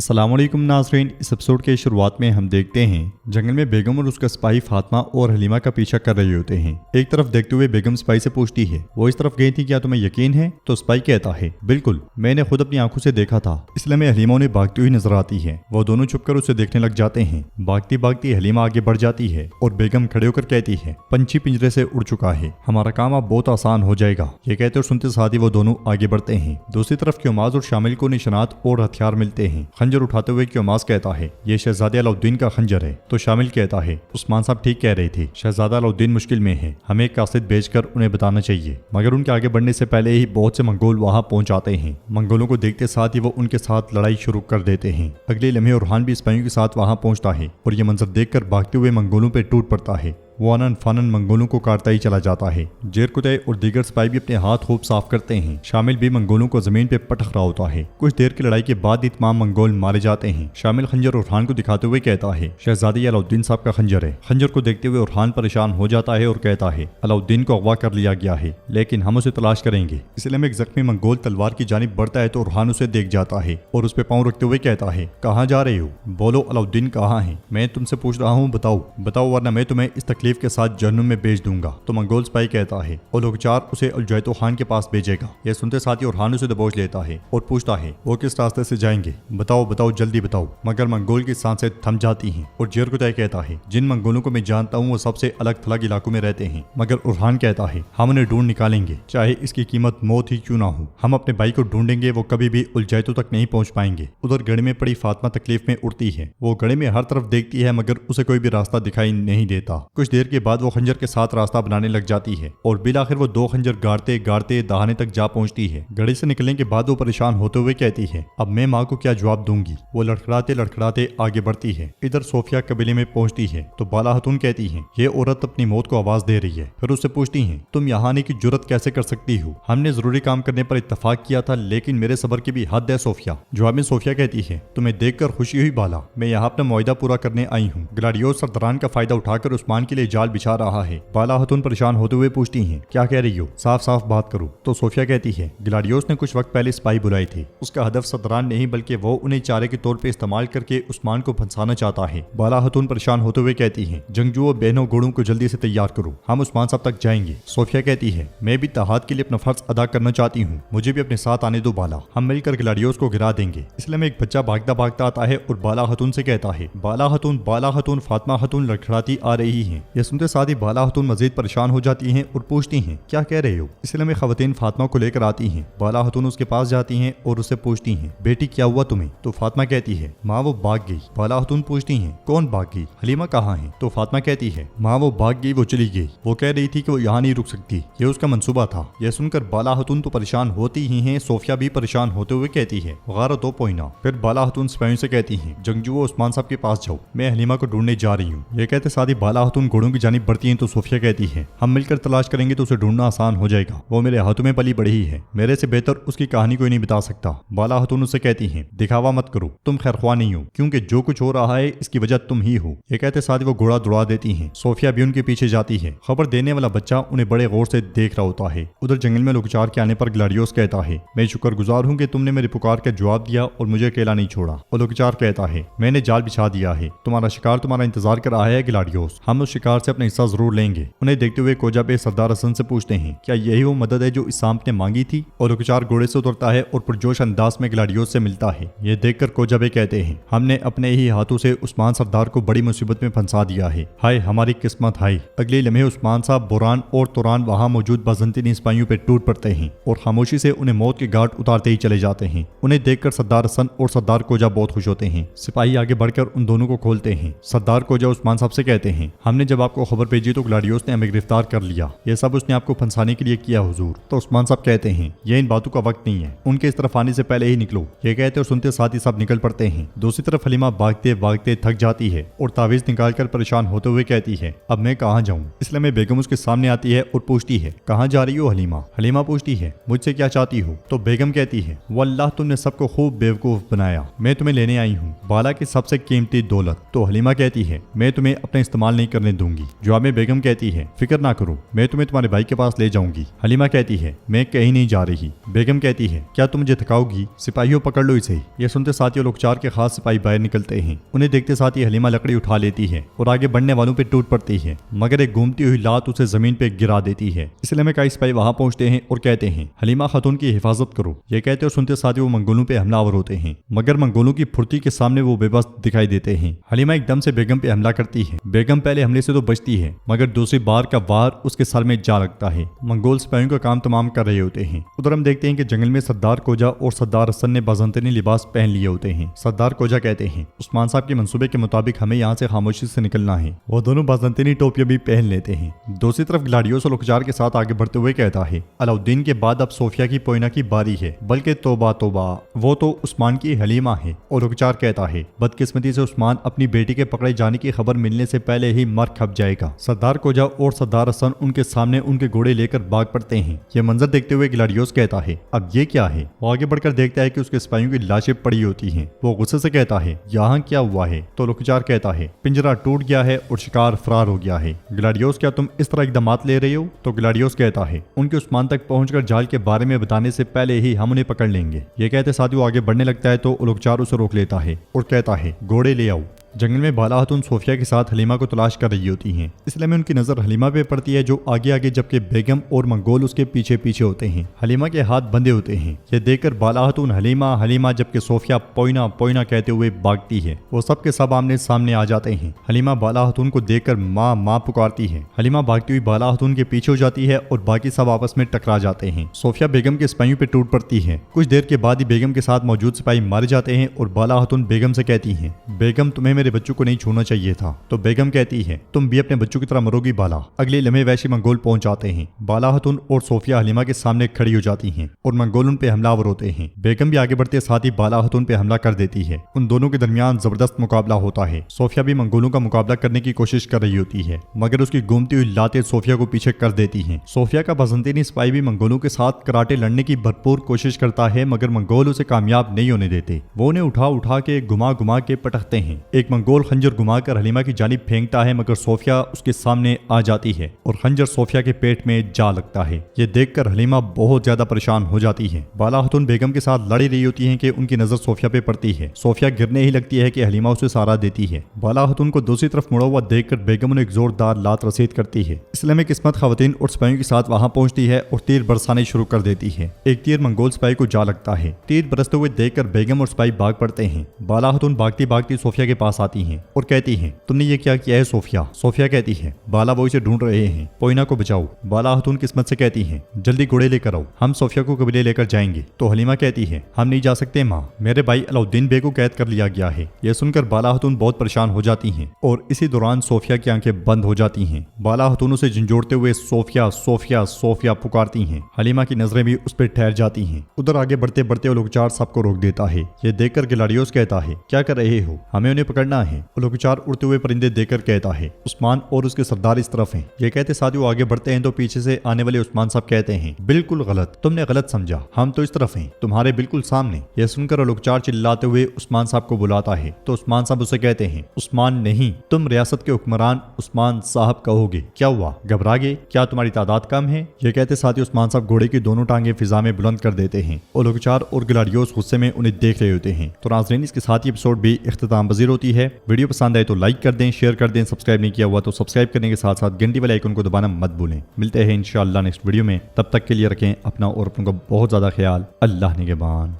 अस्सलाम वालेकुम नाज़रीन। इस एपिसोड के शुरुआत में हम देखते हैं जंगल में बेगम और उसका सिपाही फातिमा और हलीमा का पीछा कर रहे होते हैं। एक तरफ देखते हुए बेगम सिपाही से पूछती है, वो इस तरफ गई थी, क्या तुम्हें यकीन है? तो सिपाही कहता है, बिल्कुल, मैंने खुद अपनी आंखों से देखा था। इसलिए में हलीमा उन्हें भागती हुई नजर आती है। वो दोनों छुपकर उसे देखने लग जाते हैं। भागती भागती हलीमा आगे बढ़ जाती है और बेगम खड़े होकर कहती है, पंछी पिंजरे से उड़ चुका है, हमारा काम अब बहुत आसान हो जाएगा। ये कहते और सुनते साथ ही वो दोनों आगे बढ़ते हैं। दूसरी तरफ क्योमाज और शामिल को निशानात और हथियार मिलते हैं। खंजर उठाते हुए क्योमाज कहता है, ये शहजादे अलाउद्दीन का खंजर है। तो शामिल कहता है, उस्मान साहब ठीक कह रहे थे, शहजादा अलाउद्दीन मुश्किल में है, हमें एक कासिद भेजकर उन्हें बताना चाहिए। मगर उनके आगे बढ़ने से पहले ही बहुत से मंगोल वहां पहुंच जाते हैं। मंगोलों को देखते साथ ही वो उनके साथ लड़ाई शुरू कर देते हैं। अगले लम्हे उरहान भी सिपाहियों के साथ वहां पहुंचता है और ये मंजर देखकर भागते हुए मंगोलों पर टूट पड़ता है। वो अनन फानन मंगोलों को काटता ही चला जाता है। जेरकुतय और दीगर सिपाही भी अपने हाथ खूब साफ करते हैं। शामिल भी मंगोलों को जमीन पे पटक रहा होता है। कुछ देर की लड़ाई के बाद ही तमाम मंगोल मारे जाते हैं। शामिल खंजर उरहान को दिखाते हुए कहता है, शहजादी अलाउद्दीन साहब का खंजर है। खंजर को देखते हुए उरहान परेशान हो जाता है और कहता है, अलाउद्दीन को अगवा कर लिया गया है, लेकिन हम उसे तलाश करेंगे। इसलिए में एक जख्मी मंगोल तलवार की जानिब बढ़ता है तो उरहान उसे देख जाता है और उस पे पांव रखते हुए कहता है, कहाँ जा रहे हो? बोलो, अलाउद्दीन कहाँ है? मैं तुमसे पूछ रहा हूँ, बताओ वरना मैं तुम्हें इस तकलीफ के साथ जहन्नुम में भेज दूंगा। तो मंगोल सिपाही कहता है, ओलोगचार उसे अलजैतो खान के पास भेजेगा। यह सुनते साथ ही उरहान उसे दबोच लेता है और पूछता है, वो किस रास्ते से जाएंगे? बताओ जल्दी बताओ। मगर मंगोल की सांसें थम जाती हैं और जेरकुतय कहता है, जिन मंगोलों को मैं जानता हूँ वो सबसे अलग थलग इलाकों में रहते हैं। मगर उरहान कहता है, हम उन्हें ढूंढ निकालेंगे, चाहे इसकी कीमत मौत ही क्यों ना हो। हम अपने भाई को ढूंढेंगे, वो कभी भी उलजैतो तक नहीं पहुंच पाएंगे। उधर गड़े में पड़ी फातिमा तकलीफ में उड़ती है। वो गड़े में हर तरफ देखती है मगर उसे कोई भी रास्ता दिखाई नहीं देता। कुछ देर के बाद वो खंजर के साथ रास्ता बनाने लग जाती है और बिलाखिर वो दो खंजर गाड़ते गाड़ते दहाने तक जा पहुंचती है। गड़े से निकलने के बाद वो परेशान होते हुए कहती है, अब मैं माँ को क्या जवाब दूंगी। वो लड़खड़ाते लड़खड़ाते आगे बढ़ती है। इधर सोफिया कबीले में पहुंचती है तो बाला हतून कहती है, ये औरत अपनी मौत को आवाज दे रही है। फिर उससे पूछती है, तुम यहाँ आने की जुर्रत कैसे कर सकती हो? हमने जरूरी काम करने पर इत्तेफाक किया था, लेकिन मेरे सब्र की भी हद है सोफिया। जवाब में सोफिया कहती है, तुम्हें देखकर खुशी हुई बाला, मैं यहाँ अपना मुआहदा पूरा करने आई हूँ। ग्लाडियोस सरदारान का फायदा उठाकर उस्मान के लिए जाल बिछा रहा है। बाला हतून परेशान होते हुए पूछती हैं, क्या कह रही हो? साफ साफ बात करो। तो सोफिया कहती है, ग्लाडियोस ने कुछ वक्त पहले सिपाही बुलाए थे। उसका हदफ सरदारान नहीं बल्कि वो उन्हें चारे के तौर पे इस्तेमाल करके उस्मान को फंसाना चाहता है। बाला हतून परेशान होते हुए कहती है, जंगजुओं बहनों घोड़ों को जल्दी से तैयार करो, हम उस्मान साहब तक जाएंगे। सोफिया कहती है, मैं भी तहाद के लिए अपना फर्ज अदा करना चाहती हूँ, मुझे भी अपने साथ आने दो बाला, हम मिलकर ग्लाडियोस को गिरा देंगे। इसलिए में एक बच्चा भागता भागता आता है और बाला हतून से कहता है, बाला हतून फातिमा हतून लड़खड़ाती आ रही है। यह सुनते साथ ही बाला हतून मजीद परेशान हो जाती हैं और पूछती हैं, क्या कह रहे हो? इसलिए में खवातीन फातिमा को लेकर आती हैं। बाला हतून उसके पास जाती हैं और उससे पूछती हैं, बेटी क्या हुआ तुम्हें? तो फातिमा कहती है, माँ वो भाग गई। बाला हतून पूछती हैं, कौन भाग गई? हलीमा कहाँ है? तो फातिमा कहती है, माँ वो भाग गई, वो चली गई, वो कह रही थी कि वो यहाँ नहीं रुक सकती, ये उसका मंसूबा था। यह सुनकर बाला हतून तो परेशान होती ही हैं। सोफिया भी परेशान होते हुए कहती है, गारा तो पोइना। फिर बाला हतून सिपाहियों से कहती है, जंगजुओं उस्मान साहब के पास जाओ, मैं हलीमा को ढूंढने जा रही हूँ। ये कहते साथ ही बाला हतून घोड़ों की जानिब बढ़ती है तो सोफिया कहती है, हम मिलकर तलाश करेंगे तो उसे ढूंढना आसान हो जाएगा, वो मेरे हाथों में पली बढ़ी है, मेरे से बेहतर उसकी कहानी कोई नहीं बता सकता। बाला हतून उससे कहती हैं, दिखावा मत करो, तुम खैरख्वाह नहीं हो, क्योंकि जो कुछ हो रहा है इसकी वजह तुम ही हो। ये कहते साथ ही वो घोड़ा दौड़ा देती हैं। सोफिया भी उनके पीछे जाती है। खबर देने वाला बच्चा उन्हें बड़े गौर से देख रहा होता है। उधर जंगल में लोगचार के आने पर ग्लाडियोस कहता है, मैं शुक्रगुजार हूँ कि तुमने मेरी पुकार का जवाब दिया और मुझे अकेला नहीं छोड़ा। और लोगचार कहता है, मैंने जाल बिछा दिया है, तुम्हारा शिकार तुम्हारा इंतजार कर रहा है ग्लाडियोस, हम उस शिकार से अपना हिस्सा जरूर लेंगे। उन्हें देखते हुए कोजा बे सरदार हसन से पूछते हैं, क्या यही वो मदद है जो इसाम ने मांगी थी? और लोगचार घोड़े से उतरता है और पुरजोश अंदाज में ग्लाडियोस से मिलता है। ये देखकर कोजा बे कहते हैं, हमने अपने ही हाथों से उस्मान सरदार को बड़ी मुसीबत में फंसा दिया है, हाय हमारी किस्मत हाय। अगले लम्हे उस्मान साहब बुरान और तुरान वहां मौजूद बाज़ंतीनी सिपाहियों पे टूट पड़ते हैं और खामोशी से उन्हें मौत के घाट उतारते ही चले जाते हैं। उन्हें देखकर सरदार हसन और सरदार कोजा बहुत खुश होते हैं। सिपाही आगे बढ़कर उन दोनों को खोलते हैं। सरदार कोजा उस्मान साहब से कहते हैं, हमने जब आपको खबर भेजी तो ग्लाडियोस ने हमें गिरफ्तार कर लिया, यह सब उसने आपको फंसाने के लिए किया हुजूर। तो उस्मान साहब कहते हैं, ये इन बातों का वक्त नहीं है, उनके इस तरफ आने से पहले ही निकलो। ये कहते और सुनते साथ ही सब निकल पड़ते हैं। दूसरी तरफ हलीमा भागते भागते थक जाती है और तावीज निकालकर परेशान होते हुए कहती है, अब मैं कहाँ जाऊँ? इसलिए मैं बेगम उसके सामने आती है और पूछती है, कहाँ जा रही हो हलीमा? हलीमा पूछती है, मुझसे क्या चाहती हो? तो बेगम कहती है, वल्लाह तुमने सबको खूब बेवकूफ बनाया, मैं तुम्हें लेने आई हूँ, बाला की सबसे कीमती दौलत। तो हलीमा कहती है, मैं तुम्हें अपना इस्तेमाल नहीं करने दूंगी। दूंगी। जवाब में बेगम कहती है फिक्र ना करो, मैं तुम्हें तुम्हारे भाई के पास ले जाऊंगी। हलीमा कहती है मैं कहीं नहीं जा रही। बेगम कहती है क्या तुम मुझे थकाओगी? सिपाहियों पकड़ लो इसे। यह सुनते साथ ही लोग 4 के खास सिपाही बाहर निकलते हैं। उन्हें देखते साथ ही हलीमा लकड़ी उठा लेती है और आगे बढ़ने वालों पे टूट पड़ती है, मगर एक घूमती हुई लात उसे जमीन पे गिरा देती है। इसलिए में कई सिपाही वहां पहुंचते हैं और कहते हैं हलीमा खातून की हिफाजत करो। ये कहते और सुनते साथ ही वो मंगोलों पे हमलावर होते हैं, मगर मंगोलों की फुर्ती के सामने वो बेबस दिखाई देते हैं। हलीमा एकदम से बेगम पे हमला करती है। बेगम पहले हमले से तो बचती है, मगर दूसरी बार का वार उसके सर में जा लगता है। मंगोल सिपाहियों का काम तमाम कर रहे होते हैं। उधर हम देखते हैं कि जंगल में सरदार कोजा और सरदार हसन ने बाज़ंतीनी लिबास पहन लिए होते हैं। सरदार कोजा कहते हैं उस्मान साहब के मंसूबे के मुताबिक हमें यहाँ से खामोशी से निकलना है। वो दोनों बाज़ंतीनी टोपियां भी पहन लेते हैं। दूसरी तरफ ग्लाडियोस लोकचार के साथ आगे बढ़ते हुए कहता है अलाउद्दीन के बाद अब सोफिया की पोइना की बारी है, बल्कि तोबा तोबा, वो तो उस्मान की हलीमा है। और लोकचार कहता है बदकिस्मती से उस्मान अपनी बेटी के पकड़े जाने की खबर मिलने से पहले ही मर खप जाएगा। सरदार कोजा और सरदार हसन उनके सामने उनके घोड़े लेकर भाग पड़ते हैं। यह मंजर देखते हुए ग्लाडियोस कहता है अब ये क्या है? वो आगे बढ़कर देखता है कि उसके सिपाहियों की लाशें पड़ी होती हैं। वो गुस्से से कहता है यहाँ क्या हुआ है? तो लोकचार कहता है पिंजरा टूट गया है और शिकार फरार हो गया है। ग्लाडियोस क्या तुम इस तरह इकदामात ले रहे हो? तो ग्लाडियोस कहता है उनके उस्मान तक पहुंचकर जाल के बारे में बताने से पहले ही हम उन्हें पकड़ लेंगे। ये कहते साथ ही वो आगे बढ़ने लगता है तो लोकचार उसे रोक लेता है और कहता है घोड़े ले आओ। जंगल में बाला खातून सोफिया के साथ हलीमा को तलाश कर रही होती हैं। इसलिए में उनकी नजर हलीमा पे पड़ती है जो आगे आगे, जबकि बेगम और मंगोल उसके पीछे पीछे होते हैं। हलीमा के हाथ बंधे होते हैं। यह देखकर बाला खातून हलीमा हलीमा, जबकि सोफिया पोइना पोइना कहते हुए भागती है। वो सब के सब आमने सामने आ जाते हैं। हलीमा बाला खातून को देखकर माँ माँ पुकारती है। हलीमा भागती हुई बाला खातून के पीछे हो जाती है और बाकी सब आपस में टकरा जाते हैं। सोफिया बेगम के सिपाहियों पे टूट पड़ती है। कुछ देर के बाद ही बेगम के साथ मौजूद सिपाही मारे जाते हैं और बाला खातून बेगम से कहती है बेगम तुम्हें मेरे बच्चों को नहीं छूना चाहिए था। तो बेगम कहती है तुम भी अपने बच्चों की तरह मरोगी बाला। अगले लम्हे वैशी मंगोल पहुंच जाते हैं। बाला खातून और सोफिया हलीमा के सामने खड़ी हो जाती हैं और मंगोल उन पे हमलावर होते हैं। बेगम भी आगे बढ़ते साथ ही बाला खातून पे हमला कर देती है। उन दोनों के दरमियान जबरदस्त मुकाबला होता है। सोफिया भी मंगोलों का मुकाबला करने की कोशिश कर रही होती है, मगर उसकी घूमती हुई लातें सोफिया को पीछे कर देती हैं। सोफिया का बाज़ंतीनी सिपाही भी मंगोलों के साथ कराटे लड़ने की भरपूर कोशिश करता है, मगर मंगोल उसे कामयाब नहीं होने देते। वो उन्हें उठा उठा के घुमा घुमा के पटकते हैं। एक मंगोल खंजर घुमाकर हलीमा की जानिब फेंकता है, मगर सोफिया उसके सामने आ जाती है और खंजर सोफिया के पेट में जा लगता है। ये देखकर हलीमा बहुत ज्यादा परेशान हो जाती है। बाला खातून बेगम के साथ लड़ी रही होती है कि उनकी नजर सोफिया पे पड़ती है। सोफिया गिरने ही लगती है कि हलीमा उसे सहारा देती है। बाला खातून को दूसरी तरफ मुड़ा हुआ देखकर बेगम ने एक जोरदार लात रसीद करती है। इसलिए में किस्मत खवातीन और सिपाहियों के साथ वहां पहुंचती है और तीर बरसाने शुरू कर देती है। एक तीर मंगोल सिपाही को जा लगता है। तीर बरसते हुए देखकर बेगम और सिपाही भाग पड़ते हैं। बाला खातून भागती भागती सोफिया के पास आती है और कहती है तुमने ये क्या किया है सोफिया? सोफिया कहती है बाला वो इसे ढूंढ रहे हैं, पोइना को बचाओ। बाला खातून किस्मत से कहती है जल्दी घोड़े लेकर आओ, हम सोफिया को कबीले लेकर जाएंगे। तो हलीमा कहती है हम नहीं जा सकते माँ, मेरे भाई अलाउद्दीन बे को कैद कर लिया गया है। यह सुनकर बाला खातून बहुत परेशान हो जाती हैं और इसी दौरान सोफिया की आंखें बंद हो जाती हैं। बाला खातून उसे झंझोड़ते हुए सोफिया सोफिया सोफिया पुकारती हैं। हलीमा की नजरें भी उस पर ठहर जाती हैं। उधर आगे बढ़ते बढ़ते लोकचार सबको रोक देता है। ये देखकर ग्लाडियोस कहता है क्या कर रहे हो, हमें उन्हें पकड़ना है। लोकचार उड़ते हुए परिंदे देखकर कहता है उस्मान और उसके सरदार इस तरफ हैं। ये कहते साथ ही वो आगे बढ़ते हैं तो पीछे से आने वाले उस्मान साहब कहते हैं बिल्कुल गलत, तुमने गलत समझा, हम तो इस तरफ हैं, तुम्हारे बिल्कुल सामने। यह सुनकर लोकचार चिल्लाते हुए उस्मान साहब को बुलाता है तो उस्मान साहब उसे कहते हैं उस्मान नहीं, तुम रियासत के हुक्मरान उस्मान साहब कहोगे। क्या हुआ, घबरा गए? क्या तुम्हारी तादाद कम है? ये कहते साथ ही उस्मान साहब घोड़े की दोनों टांगे फिजा में बुलंद कर देते हैं और लोकचार और ग्लाडियोस गुस्से में उन्हें देख रहे होते हैं। तो नाज़रीन इसके साथ ही एपिसोड भी इख्तिताम पजीर होती है। वीडियो पसंद आए तो लाइक कर दें, शेयर कर दें, सब्सक्राइब नहीं किया हुआ तो सब्सक्राइब करने के साथ साथ घंटी वाले आइकन को दबाना मत भूलें। मिलते हैं इंशाअल्लाह नेक्स्ट वीडियो में, तब तक के लिए रखें अपना और अपनों का बहुत ज्यादा ख्याल। अल्लाह निगहबान।